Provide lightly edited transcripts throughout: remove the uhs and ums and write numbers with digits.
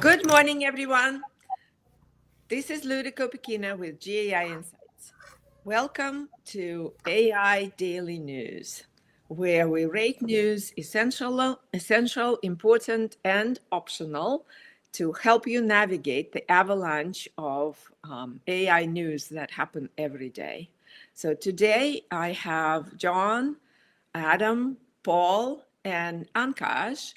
Good morning, everyone. This is Ludico Pekina with GAI Insights. Welcome to AI Daily News, where we rate news essential, important, and optional to help you navigate the avalanche of AI news that happen every day. So today I have John, Adam, Paul, and Ankash,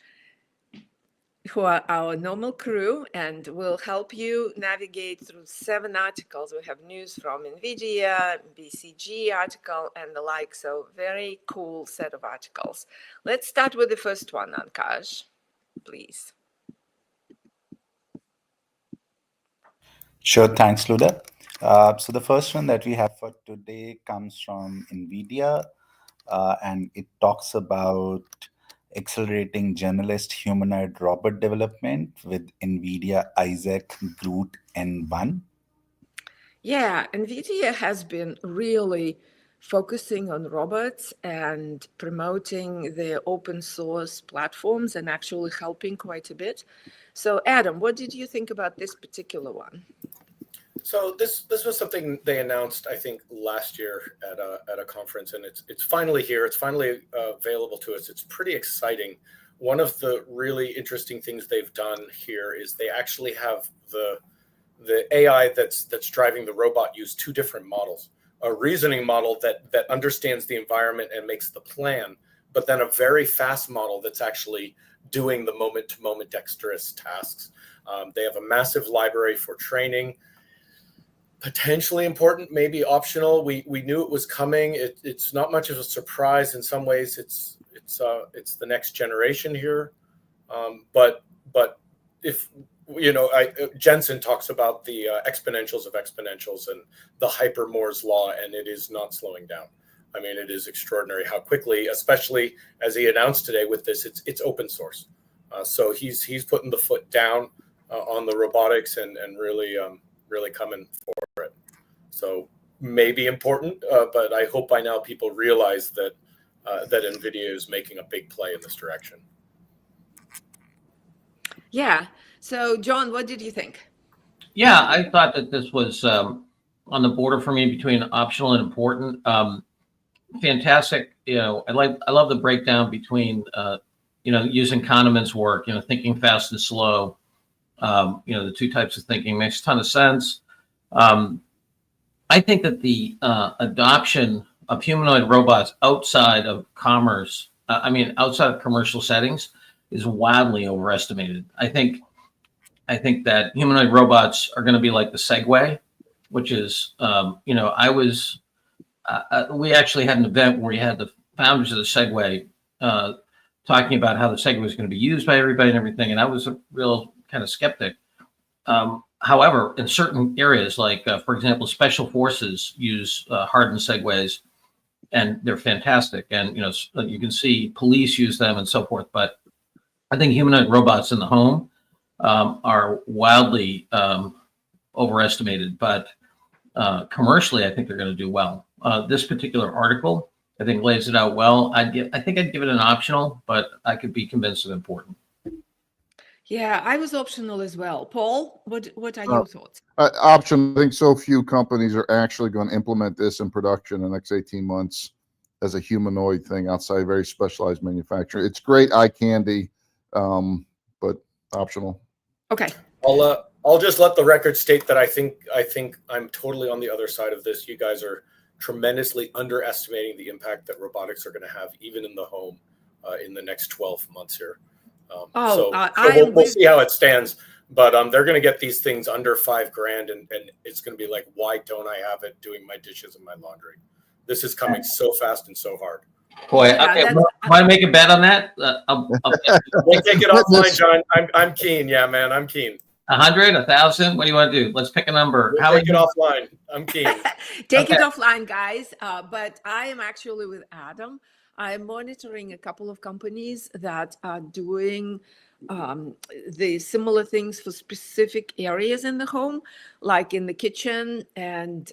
who are our normal crew, and will help you navigate through 7 articles. We have news from NVIDIA, BCG article, and the like. So very cool set of articles. Let's start with the first one, Ankash, please. Sure, thanks, Luda. So the first one that we have for today comes from NVIDIA, and it talks about accelerating generalist humanoid robot development with NVIDIA Isaac GR00T N1. Yeah, NVIDIA has been really focusing on robots and promoting their open source platforms and actually helping quite a bit. So Adam, what did you think about this particular one? So this was something they announced, I think, last year at a conference, and it's finally here. It's finally available to us. It's pretty exciting. One of the really interesting things they've done here is they actually have the AI that's driving the robot use 2 different models. A reasoning model that understands the environment and makes the plan, but then a very fast model that's actually doing the moment-to-moment dexterous tasks. They have a massive library for training. Potentially important, maybe optional. We knew it was coming. It's not much of a surprise. In some ways, it's the next generation here. But if Jensen talks about the exponentials of exponentials and the hyper Moore's law, and it is not slowing down. I mean, it is extraordinary how quickly, especially as he announced today with this, it's open source. So he's putting the foot down on the robotics and really coming for it. So maybe important, but I hope by now people realize that NVIDIA is making a big play in this direction. Yeah. So John, what did you think? Yeah, I thought that this was on the border for me between optional and important. Fantastic. I love the breakdown between using Kahneman's work, thinking fast and slow. The 2 types of thinking makes a ton of sense. I think that the adoption of humanoid robots outside of commerce, outside of commercial settings, is wildly overestimated. I think that humanoid robots are going to be like the Segway, which is, we actually had an event where we had the founders of the Segway talking about how the Segway was going to be used by everybody and everything, and I was a real kind of skeptic. However, in certain areas, like for example, special forces use hardened Segways, and they're fantastic. And you can see police use them and so forth. But I think humanoid robots in the home are wildly overestimated. But commercially, I think they're going to do well. This particular article, I think, lays it out well. I think I'd give it an optional, but I could be convinced of important. Yeah, I was optional as well. Paul, what are your thoughts? Option. I think so few companies are actually going to implement this in production in the next 18 months as a humanoid thing outside very specialized manufacturing. It's great eye candy, but optional. Okay. I'll just let the record state that I think I'm totally on the other side of this. You guys are tremendously underestimating the impact that robotics are going to have even in the home in the next 12 months here. We'll see how it stands, but they're going to get these things under $5,000, and it's going to be like, why don't I have it doing my dishes and my laundry? This is coming so fast and so hard. Boy, okay, want to make a bet on that? We'll take it offline, John. I'm keen. Yeah, man, I'm keen. 100, 1,000. What do you want to do? Let's pick a number. We'll take it offline. I'm keen. Take it offline, guys. But I am actually with Adam. I'm monitoring a couple of companies that are doing the similar things for specific areas in the home, like in the kitchen and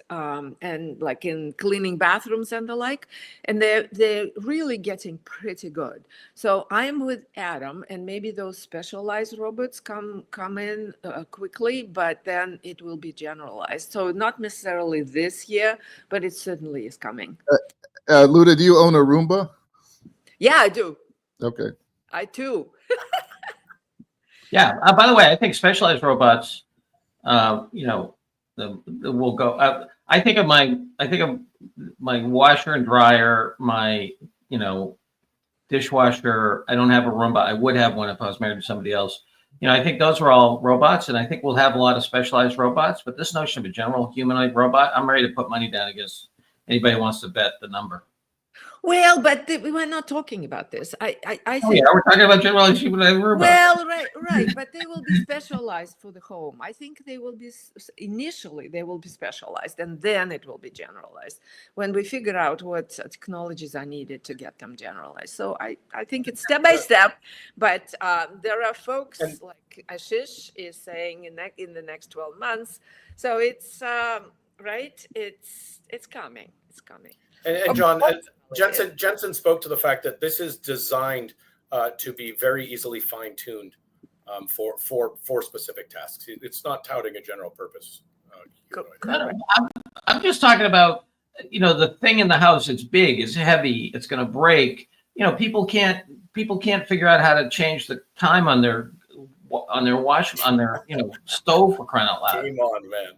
like in cleaning bathrooms and the like. And they're really getting pretty good. So I'm with Adam, and maybe those specialized robots come in quickly, but then it will be generalized. So not necessarily this year, but it certainly is coming. Luda, do you own a Roomba? Yeah, I do. Okay. I too. Yeah. By the way, I think specialized robots, you know, will go. I think of my washer and dryer, my dishwasher. I don't have a Roomba. I would have one if I was married to somebody else. I think those are all robots, and I think we'll have a lot of specialized robots. But this notion of a general humanoid robot, I'm ready to put money down against anybody who wants to bet the number. Well, but we were not talking about this. I Oh think. yeah, we're talking about generalized humanoid robots. Well, right, but they will be specialized for the home. I think they will be initially they will be specialized, and then it will be generalized when we figure out what technologies are needed to get them generalized. So I think it's step by step, but there are folks like Ashish is saying in the next 12 months. So it's right. It's coming. It's coming. And John, Jensen spoke to the fact that this is designed to be very easily fine-tuned for specific tasks. It's not touting a general purpose. I'm just talking about, the thing in the house. It's big, it's heavy, it's going to break. People can't figure out how to change the time on their stove, for crying out loud. Game on, man.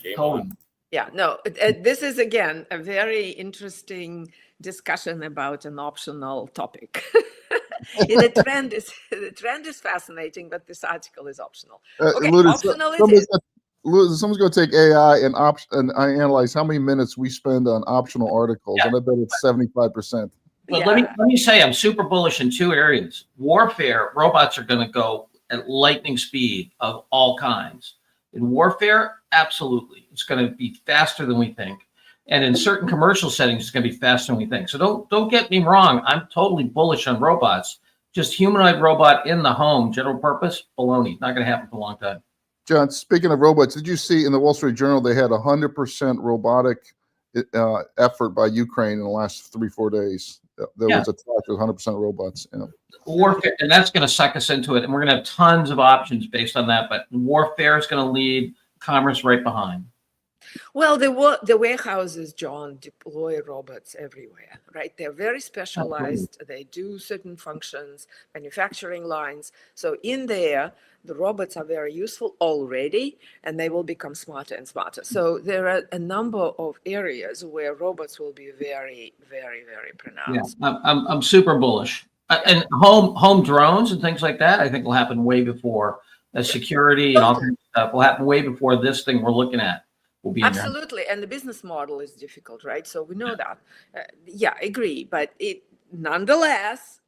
Game on. Yeah, no, this is again a very interesting discussion about an optional topic. The trend is fascinating, but this article is optional. Okay, optional is it. Someone's going to take AI and analyze how many minutes we spend on optional articles, and I bet it's 75%. But let me say, I'm super bullish in two areas. Warfare, robots are going to go at lightning speed of all kinds. In warfare, absolutely. It's going to be faster than we think. And in certain commercial settings, it's going to be faster than we think. So don't get me wrong. I'm totally bullish on robots. Just humanoid robot in the home, general purpose, baloney. Not going to happen for a long time. John, speaking of robots, did you see in the Wall Street Journal they had 100% robotic effort by Ukraine in the last 3-4 days? There was attack with 100% robots. Warfare, and that's going to suck us into it. And we're going to have tons of options based on that. But warfare is going to lead, commerce right behind. Well, the warehouses, John, deploy robots everywhere, right? They're very specialized. Absolutely. They do certain functions, manufacturing lines. So in there, the robots are very useful already, and they will become smarter and smarter. So there are a number of areas where robots will be very, very, very pronounced. Yeah, I'm super bullish. And home drones and things like that, I think will happen way before security and all kinds of stuff will happen way before this thing we're looking at will be. Absolutely. And the business model is difficult, right? So we know that. Yeah, I agree. But nonetheless,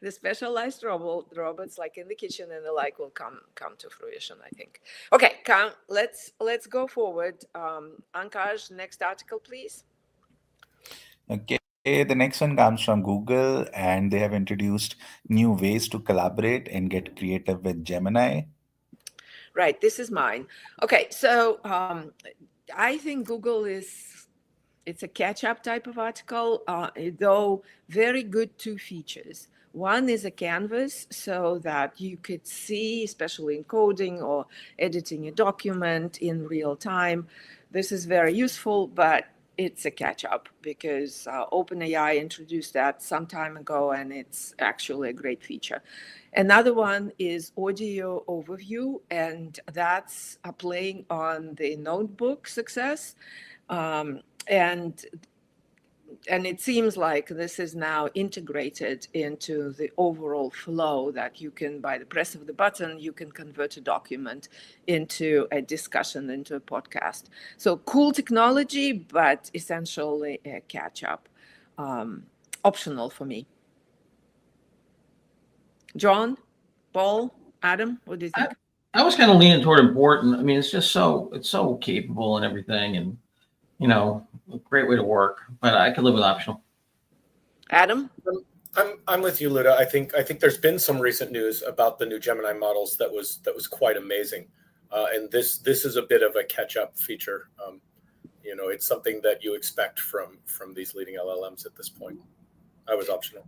the specialized robots like in the kitchen and the like will come to fruition, I think. Okay, let's go forward. Ankaj, next article, please. Okay. The next one comes from Google, and they have introduced new ways to collaborate and get creative with Gemini. Right, this is mine. Okay, so I think Google it's a catch-up type of article, though very good two features. One is a canvas so that you could see, especially in coding or editing a document in real time. This is very useful, but it's a catch-up because OpenAI introduced that some time ago, and it's actually a great feature. Another one is audio overview, and that's playing on the notebook success. And it seems like this is now integrated into the overall flow that you can, by the press of the button, you can convert a document into a discussion, into a podcast. So cool technology, but essentially a catch-up, optional for me. John, Paul, Adam, what do you think? I was kind of leaning toward important. I mean, it's so capable and everything, and a great way to work, but I could live with optional. Adam? I'm with you, Luda. I think there's been some recent news about the new Gemini models that was quite amazing, and this is a bit of a catch-up feature. It's something that you expect from these leading LLMs at this point. I was optional.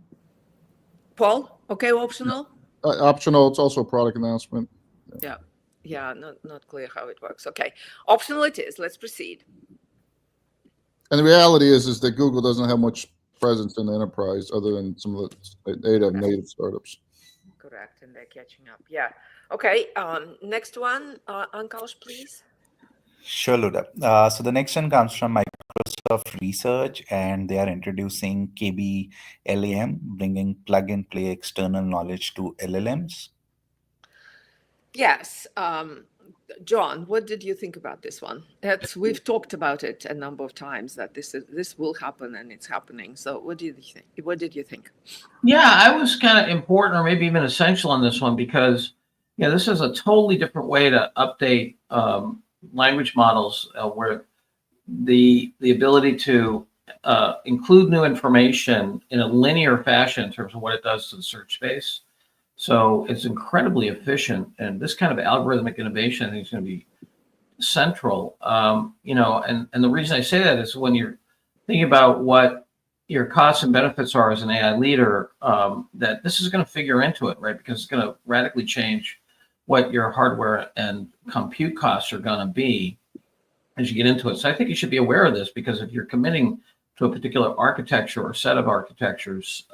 Paul? Okay, optional? Optional. It's also a product announcement. Yeah, not clear how it works. Okay, optional it is. Let's proceed. And the reality is that Google doesn't have much presence in the enterprise other than some of the native startups. Correct, and they're catching up. Yeah. Okay, next one, Ankush, please. Sure, Luda. So the next one comes from Microsoft Research, and they are introducing KBLAM, bringing plug-and-play external knowledge to LLMs. Yes. John, what did you think about this one? We've talked about it a number of times that this will happen and it's happening. So what did you think? What did you think? Yeah, I was kind of important or maybe even essential on this one because this is a totally different way to update language models where the ability to include new information in a linear fashion in terms of what it does to the search space. So it's incredibly efficient, and this kind of algorithmic innovation I think is going to be central. And the reason I say that is when you're thinking about what your costs and benefits are as an AI leader, that this is going to figure into it, right? Because it's going to radically change what your hardware and compute costs are going to be as you get into it. So I think you should be aware of this because if you're committing to a particular architecture or set of architectures,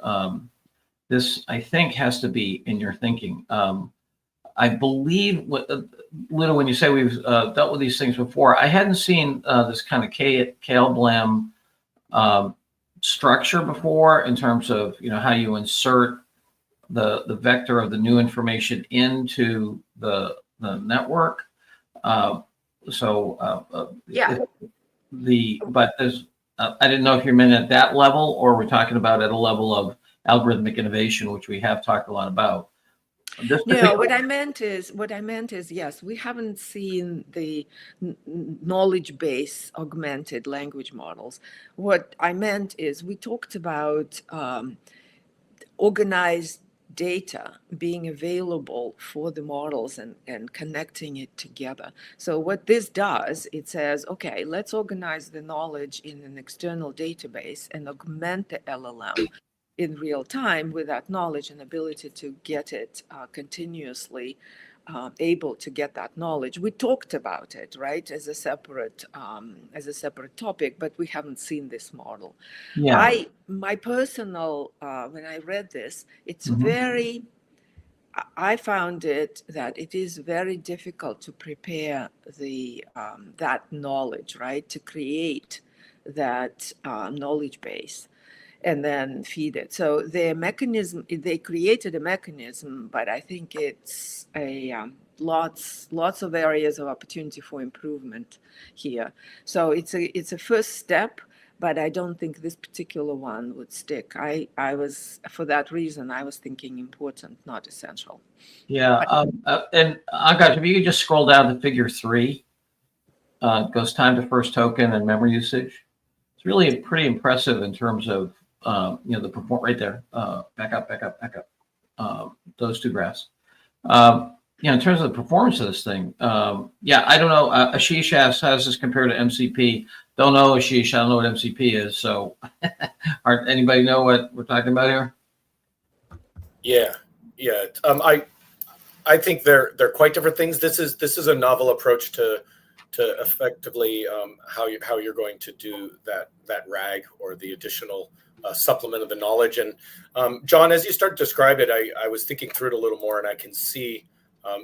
this, I think, has to be in your thinking. I believe, Luda, when you say we've dealt with these things before, I hadn't seen this kind of KLBLAM structure before in terms of how you insert the vector of the new information into the network. Yeah. But there's I didn't know if you meant at that level or we're talking about at a level of algorithmic innovation, which we have talked a lot about. No, what I meant is, yes, we haven't seen the knowledge base augmented language models. What I meant is we talked about organized data being available for the models and connecting it together. So what this does, it says, okay, let's organize the knowledge in an external database and augment the LLM in real time with that knowledge and ability to get it continuously able to get that knowledge. We talked about it, right, as a separate topic, but we haven't seen this model. Yeah. My personal when I read this, it's Mhm. I found it that it is very difficult to prepare that knowledge, right, to create that knowledge base and then feed it. So they created a mechanism, but I think it's lots of areas of opportunity for improvement here. So it's a first step, but I don't think this particular one would stick. I was, for that reason, I was thinking important, not essential. Yeah, and Akash, if you could just scroll down to figure 3, it goes time to first token and memory usage. It's really pretty impressive in terms of the perform right there. Back up. Those two graphs. In terms of the performance of this thing, I don't know. Ashish asks, how does this compare to MCP? Don't know, Ashish. I don't know what MCP is. So, anybody know what we're talking about here? Yeah. I think they're quite different things. This is a novel approach to effectively how you're going to do that RAG or the additional supplement of the knowledge. And John, as you start to describe it, I was thinking through it a little more, and I can see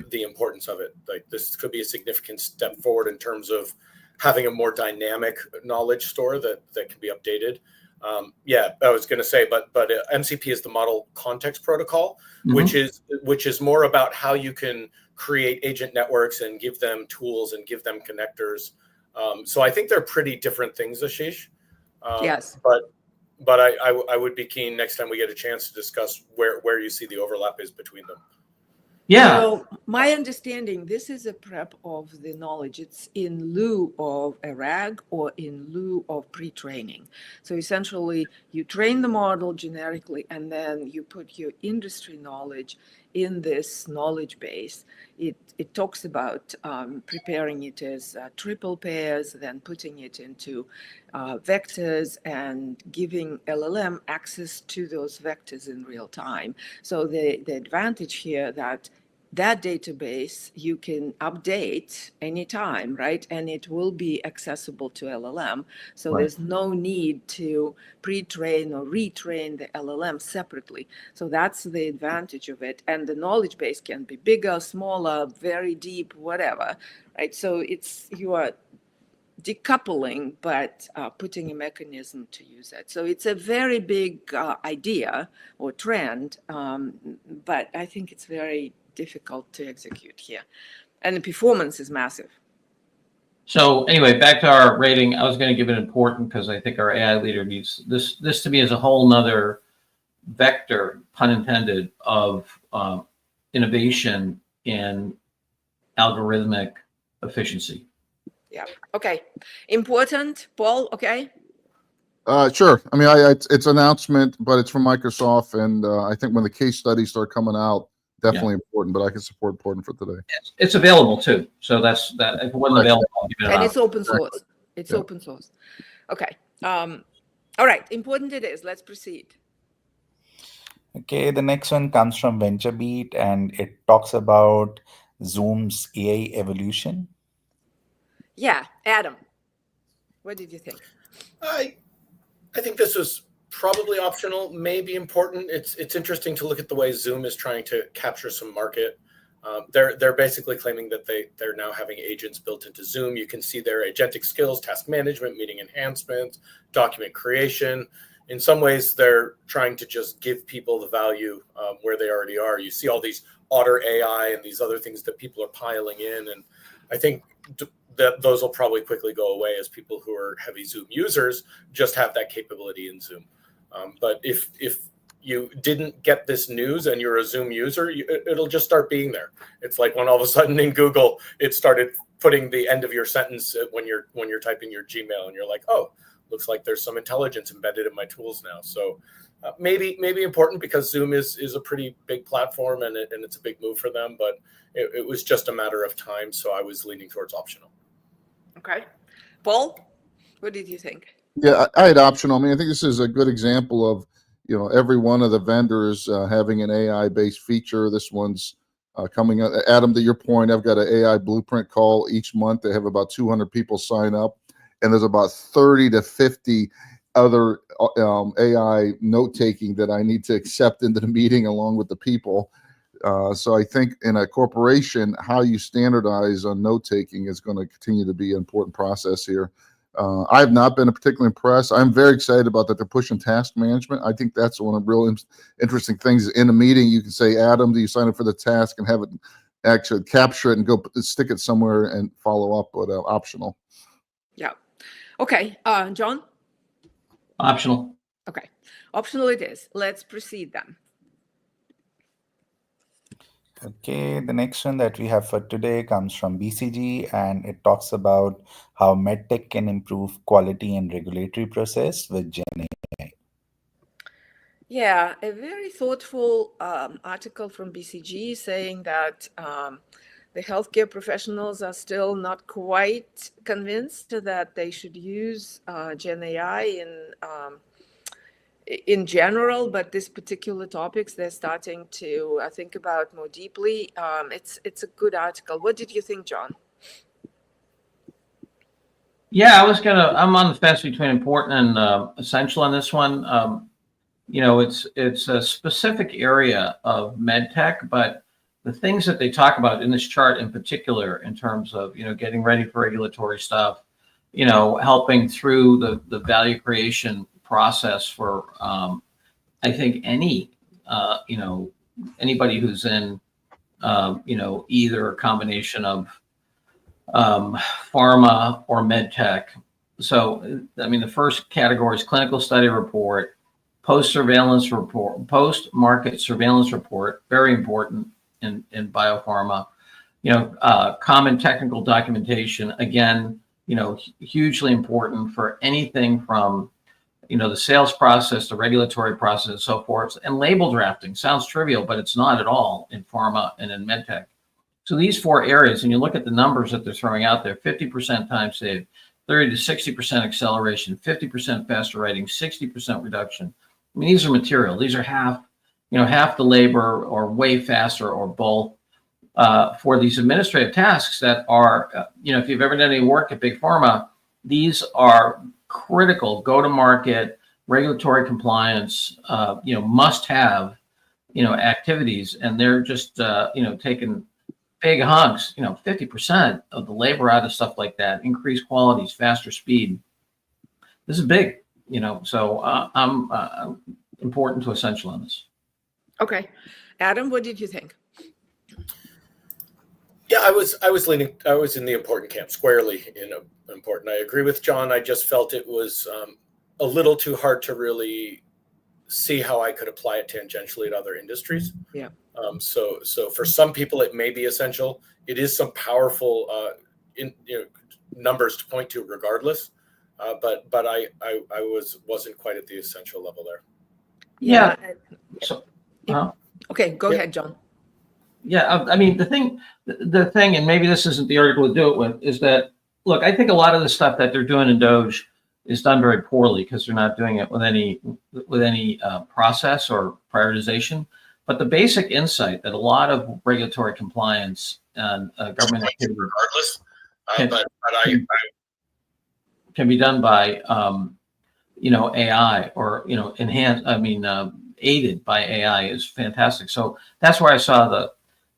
the importance of it. Like this could be a significant step forward in terms of having a more dynamic knowledge store that can be updated. I was going to say, but MCP is the Model Context Protocol, which is more about how you can create agent networks and give them tools and give them connectors. So I think they're pretty different things, Ashish. Yes. But I would be keen next time we get a chance to discuss where you see the overlap is between them. Yeah. So my understanding, this is a prep of the knowledge. It's in lieu of a RAG or in lieu of pre-training. So essentially, you train the model generically, and then you put your industry knowledge in this knowledge base. It talks about preparing it as triple pairs, then putting it into vectors and giving LLM access to those vectors in real time. So the advantage here that database you can update anytime, right? And it will be accessible to LLM. So Right. there's no need to pre-train or retrain the LLM separately. So that's the advantage of it. And the knowledge base can be bigger, smaller, very deep, whatever, right? So you are decoupling, but putting a mechanism to use it. So it's a very big idea or trend, but I think it's very difficult to execute here. And the performance is massive. So anyway, back to our rating. I was going to give it important because I think our AI leader needs this. This to me is a whole nother vector, pun intended, of innovation in algorithmic efficiency. Yeah. Okay. Important, Paul. Okay. Sure. I mean, it's an announcement, but it's from Microsoft, and I think when the case studies start coming out, definitely important. But I can support important for today. It's available too. So that's that. If it wasn't available, I'll give it And out. it's open source. It's Yeah. open source. Okay. All right. Important it is. Let's proceed. Okay, the next one comes from VentureBeat, and it talks about Zoom's AI evolution. Yeah. Adam, what did you think? I think this was probably optional, maybe important. It's interesting to look at the way Zoom is trying to capture some market. They're basically claiming that they're now having agents built into Zoom. You can see their agentic skills, task management, meeting enhancement, document creation. In some ways, they're trying to just give people the value where they already are. You see all these Otter AI and these other things that people are piling in, and I think that those will probably quickly go away as people who are heavy Zoom users just have that capability in Zoom. But if you didn't get this news and you're a Zoom user, it'll just start being there. It's like when all of a sudden in Google, it started putting the end of your sentence when you're typing your Gmail, and you're like, oh, looks like there's some intelligence embedded in my tools now. So maybe important because Zoom is a pretty big platform and it's a big move for them, but it was just a matter of time. So I was leaning towards optional. Okay. Paul, what did you think? Yeah, I had optional. I mean, I think this is a good example of, every one of the vendors having an AI-based feature. This one's coming up. Adam, to your point, I've got an AI blueprint call each month. They have about 200 people sign up, and there's about 30 to 50 other AI note-taking that I need to accept into the meeting along with the people. So I think in a corporation, how you standardize on note-taking is going to continue to be an important process here. I have not been particularly impressed. I'm very excited about that they're pushing task management. I think that's one of the real interesting things. In a meeting, you can say, Adam, do you sign up for the task, and have it actually capture it and go stick it somewhere and follow up with optional. Yeah. Okay. John? Optional. Okay. Optional it is. Let's proceed then. Okay, the next one that we have for today comes from BCG, and it talks about how medtech can improve quality and regulatory process with Gen AI. Yeah, a very thoughtful article from BCG saying that the healthcare professionals are still not quite convinced that they should use Gen AI in general, but this particular topics they're starting to think about more deeply. It's a good article. What did you think, John? Yeah, I'm on the fence between important and essential on this one. It's a specific area of med tech, but the things that they talk about in this chart in particular, in terms of, getting ready for regulatory stuff, helping through the value creation process for, I think anybody who's in, either a combination of pharma or med tech. So, I mean, the first category is clinical study report, post-market surveillance report, very important. in biopharma. Common technical documentation, again, hugely important for anything from, the sales process, the regulatory process, and so forth. And label drafting sounds trivial, but it's not at all in pharma and in medtech. So these 4 areas, and you look at the numbers that they're throwing out there: 50% time saved, 30 to 60% acceleration, 50% faster writing, 60% reduction. I mean, these are material. These are half the labor, or way faster, or both, for these administrative tasks that are, if you've ever done any work at big pharma, these are critical go-to-market, regulatory compliance, must-have, activities, and they're just, taking big hunks, 50% of the labor out of stuff like that, increased qualities, faster speed. This is big, so I'm important to essential on this. Okay. Adam, what did you think? Yeah, I was in the important camp, squarely in important. I agree with John. I just felt it was a little too hard to really see how I could apply it tangentially to other industries. Yeah. So for some people it may be essential. It is some powerful numbers to point to regardless. But I wasn't quite at the essential level there. Yeah. So, okay, go ahead, John. Yeah, I mean, the thing, and maybe this isn't the article to do it with, is that, look, I think a lot of the stuff that they're doing in Doge is done very poorly because they're not doing it with any process or prioritization. But the basic insight that a lot of regulatory compliance and government activity, regardless, can be done by AI, or aided by AI, is fantastic. So that's where I saw the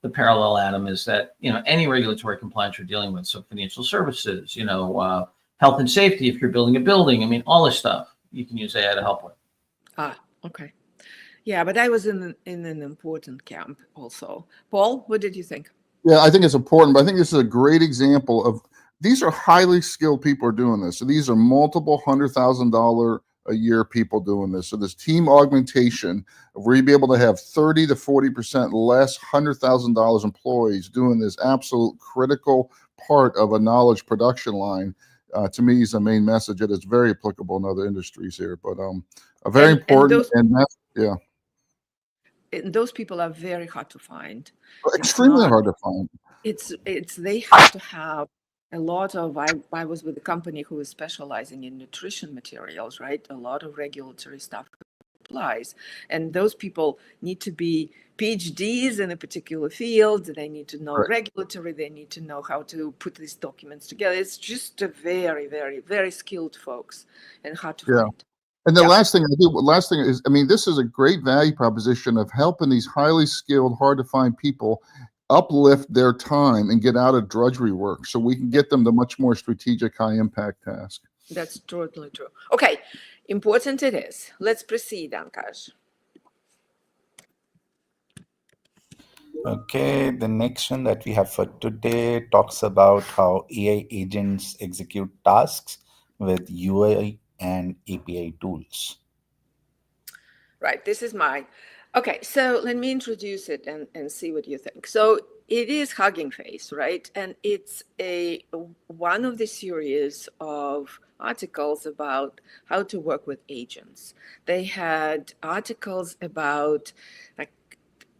parallel, Adam, is that any regulatory compliance you're dealing with, so financial services, health and safety, if you're building a building, I mean, all this stuff you can use AI to help with. Okay. Yeah, but I was in an important camp also. Paul, what did you think? Yeah, I think it's important, but I think this is a great example of, these are highly skilled people are doing this. So these are multiple $100,000 a year people doing this. So this team augmentation, where you'd be able to have 30 to 40% less $100,000 employees doing this absolute critical part of a knowledge production line, to me is the main message. It is very applicable in other industries here, but a very important, yeah. And those people are very hard to find. Extremely hard to find. They have to have a lot of, I was with a company who was specializing in nutrition materials, right? A lot of regulatory stuff applies. And those people need to be PhDs in a particular field. They need to know regulatory. They need to know how to put these documents together. It's just a very, very, very skilled folks and hard to find. And the last thing is, I mean, this is a great value proposition of helping these highly skilled, hard to find people uplift their time and get out of drudgery work, so we can get them to much more strategic, high impact task. That's totally true. Okay, important it is. Let's proceed, Ankash. Okay, the next one that we have for today talks about how AI agents execute tasks with UI and API tools. Right, this is mine. Okay, so let me introduce it and see what you think. So it is Hugging Face, right? And it's one of the series of articles about how to work with agents. They had articles about like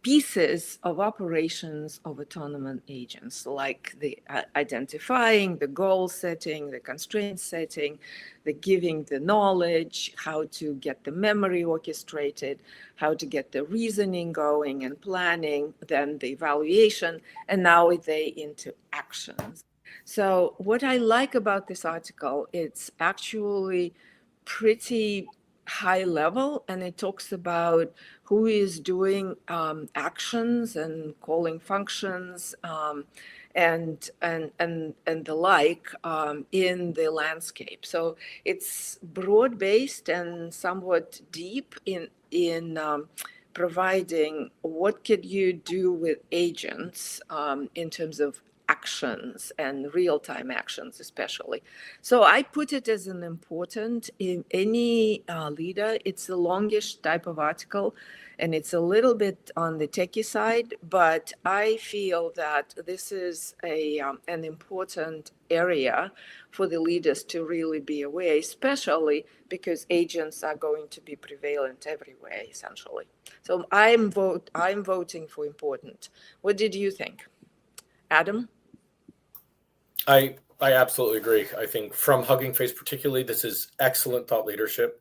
pieces of operations of autonomous agents, like the identifying, the goal setting, the constraint setting, the giving the knowledge, how to get the memory orchestrated, how to get the reasoning going and planning, then the evaluation, and now they into actions. So what I like about this article, it's actually pretty high level, and it talks about who is doing actions and calling functions and the like in the landscape. So it's broad based and somewhat deep in providing what could you do with agents in terms of actions and real-time actions especially. So I put it as an important in any leader. It's the longest type of article, and it's a little bit on the techie side, but I feel that this is an important area for the leaders to really be aware, especially because agents are going to be prevalent everywhere, essentially. So I'm voting for important. What did you think, Adam? I absolutely agree. I think from Hugging Face particularly, this is excellent thought leadership.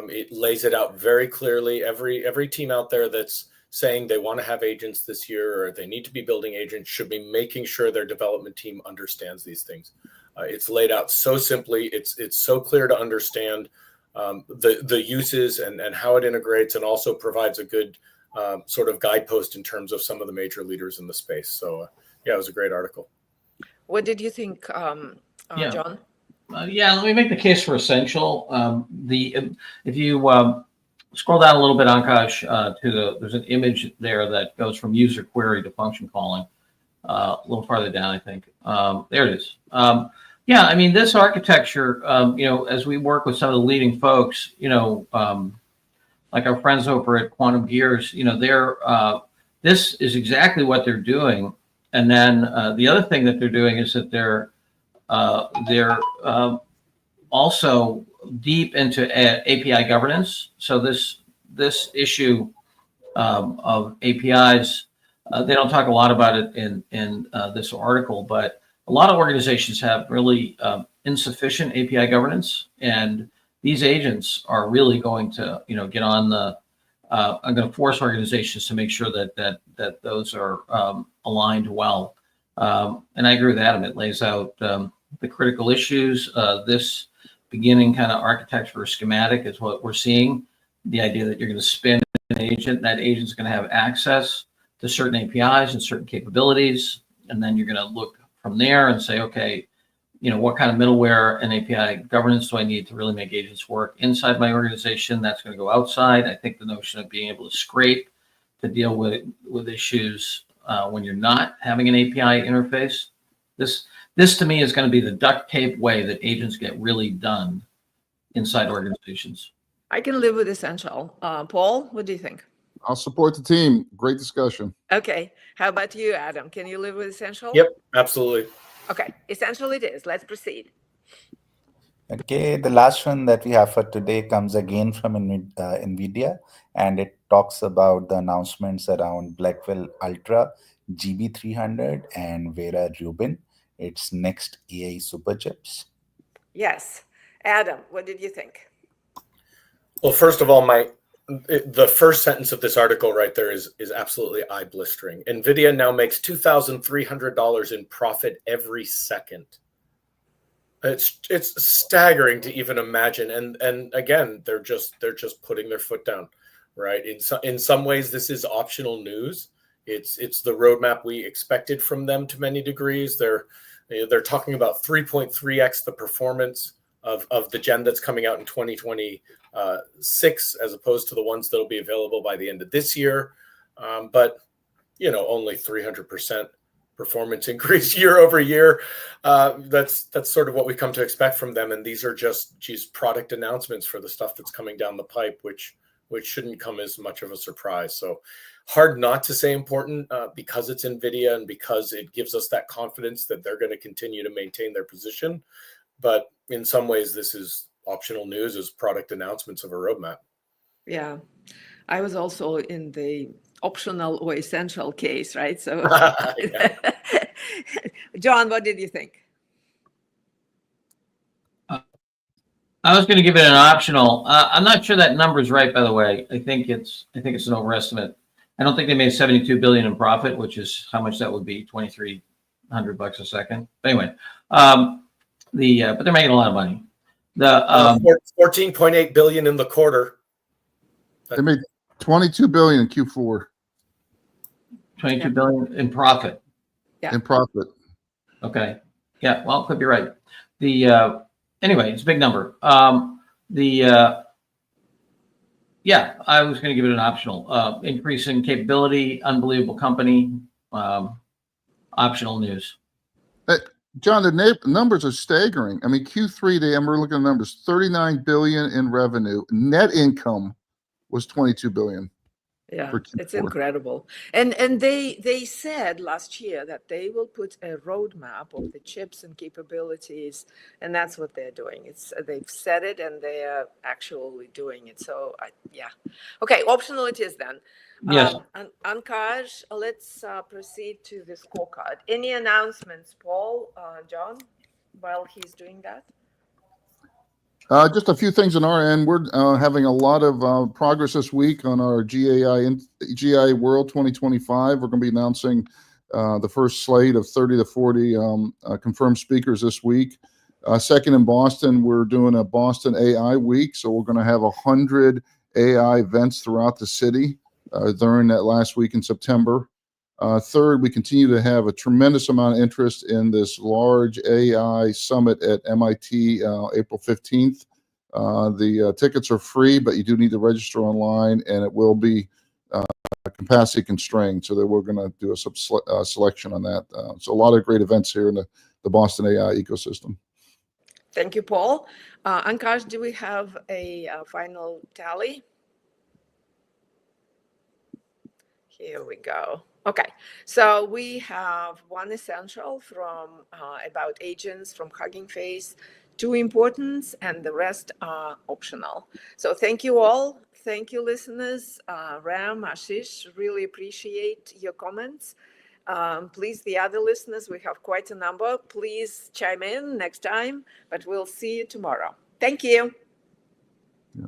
It lays it out very clearly. Every team out there that's saying they want to have agents this year or they need to be building agents should be making sure their development team understands these things. It's laid out so simply. It's so clear to understand the uses and how it integrates, and also provides a good sort of guidepost in terms of some of the major leaders in the space. So yeah, it was a great article. What did you think, Yeah. John? Yeah, let me make the case for essential. If you scroll down a little bit, Ankash, there's an image there that goes from user query to function calling. A little farther down, I think. There it is. Yeah, I mean, this architecture, as we work with some of the leading folks, like our friends over at Quantum Gears, this is exactly what they're doing. And then the other thing that they're doing is that they're also deep into API governance. So this issue of APIs, they don't talk a lot about it in this article, but a lot of organizations have really insufficient API governance, and these agents are really going to get on the. I'm going to force organizations to make sure that those are aligned well. And I agree with Adam. It lays out the critical issues. This beginning kind of architecture or schematic is what we're seeing. The idea that you're going to spin an agent, that agent's going to have access to certain APIs and certain capabilities, and then you're going to look from there and say, okay, what kind of middleware and API governance do I need to really make agents work inside my organization? That's going to go outside. I think the notion of being able to scrape to deal with issues when you're not having an API interface, this to me is going to be the duct tape way that agents get really done inside organizations. I can live with essential. Paul, what do you think? I'll support the team. Great discussion. Okay. How about you, Adam? Can you live with essential? Yep, absolutely. Okay. Essential it is. Let's proceed. Okay, the last one that we have for today comes again from NVIDIA, and it talks about the announcements around Blackwell Ultra, GB300, and Vera Rubin, its next AI superchips. Yes. Adam, what did you think? Well, first of all, the first sentence of this article right there is absolutely eye blistering. NVIDIA now makes $2,300 in profit every second. It's staggering to even imagine, and again, they're just putting their foot down, right? In some ways, this is optional news. It's the roadmap we expected from them to many degrees. They're talking about 3.3x the performance of the gen that's coming out in 2026, as opposed to the ones that'll be available by the end of this year. But only 300% performance increase year over year. That's sort of what we come to expect from them. And these are just product announcements for the stuff that's coming down the pipe, which shouldn't come as much of a surprise. So hard not to say important because it's NVIDIA and because it gives us that confidence that they're going to continue to maintain their position. But in some ways, this is optional news as product announcements of a roadmap. Yeah. I was also in the optional or essential case, right? So, John, what did you think? I was going to give it an optional. I'm not sure that number is right, by the way. I think it's an overestimate. I don't think they made 72 billion in profit, which is how much that would be, $2,300 a second. But anyway, but they're making a lot of money. The 14.8 billion in the quarter. They made 22 billion in Q4. 22 billion in profit. Yeah. In profit. Okay. Yeah. Well, could be right. Anyway, it's a big number. Yeah, I was going to give it an optional. Increase in capability, unbelievable company, optional news. John, the numbers are staggering. I mean, Q3, we're looking at numbers, 39 billion in revenue. Net income was 22 billion. Yeah, it's incredible. And they said last year that they will put a roadmap of the chips and capabilities, and that's what they're doing. They've said it and they are actually doing it. So yeah. Okay, optional it is then. Yes. Ankash, let's proceed to the scorecard. Any announcements, Paul, John, while he's doing that? Just a few things on our end. We're having a lot of progress this week on our GAI World 2025. We're going to be announcing the first slate of 30 to 40 confirmed speakers this week. Second, in Boston, we're doing a Boston AI Week. So we're going to have 100 AI events throughout the city during that last week in September. Third, we continue to have a tremendous amount of interest in this large AI summit at MIT, April 15th. The tickets are free, but you do need to register online, and it will be capacity constrained, so that we're going to do a selection on that. So a lot of great events here in the Boston AI ecosystem. Thank you, Paul. Ankash, do we have a final tally? Here we go. Okay, so we have one essential from about agents from Hugging Face, 2 importance, and the rest are optional. So thank you all. Thank you, listeners. Ram, Ashish, really appreciate your comments. Please, the other listeners, we have quite a number. Please chime in next time, but we'll see you tomorrow. Thank you. Yeah.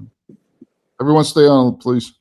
Everyone stay on, please.